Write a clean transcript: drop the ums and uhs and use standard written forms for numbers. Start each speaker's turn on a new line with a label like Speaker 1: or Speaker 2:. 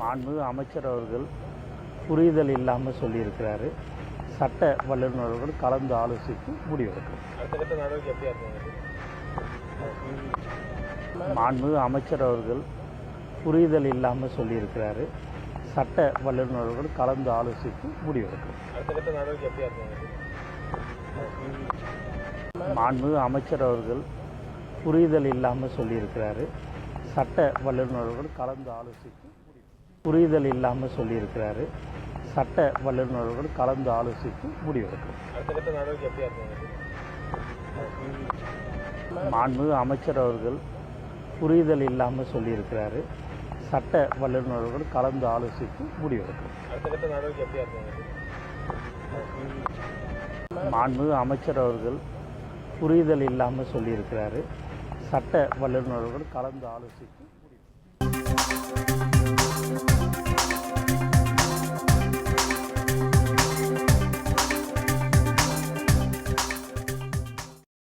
Speaker 1: மாண்புமிகு அமைச்சர் அவர்கள் புரிதல் இல்லாமல் சொல்லியிருக்கிறாரு. சட்ட வல்லுநர்கள் கலந்து ஆலோசித்து முடிவெடுக்கும். மாண்புமிகு அமைச்சர் அவர்கள் புரிதல் இல்லாமல் சொல்லியிருக்கிறாரு. சட்ட வல்லுநர்கள் கலந்து ஆலோசித்து முடிவெடுக்கும். மாண்புமிகு அமைச்சர் அவர்கள் புரிதல் இல்லாமல் சொல்லியிருக்கிறாரு. சட்ட வல்லுநர்கள் கலந்து ஆலோசித்து புரிதல் இல்லாமல் சொல்லியிருக்கிறாரு. சட்ட வல்லுநர்கள் கலந்து ஆலோசித்து முடிவெடுக்கும். மாண்புமிகு அமைச்சர் அவர்கள் புரிதல் இல்லாமல் சொல்லியிருக்கிறாரு. சட்ட வல்லுநர்கள் கலந்து ஆலோசித்து முடிவெடுக்கும். மாண்புமிகு அமைச்சர் அவர்கள் புரிதல் இல்லாமல் சொல்லியிருக்கிறாரு. சட்ட வல்லுநர்கள் கலந்து ஆலோசித்து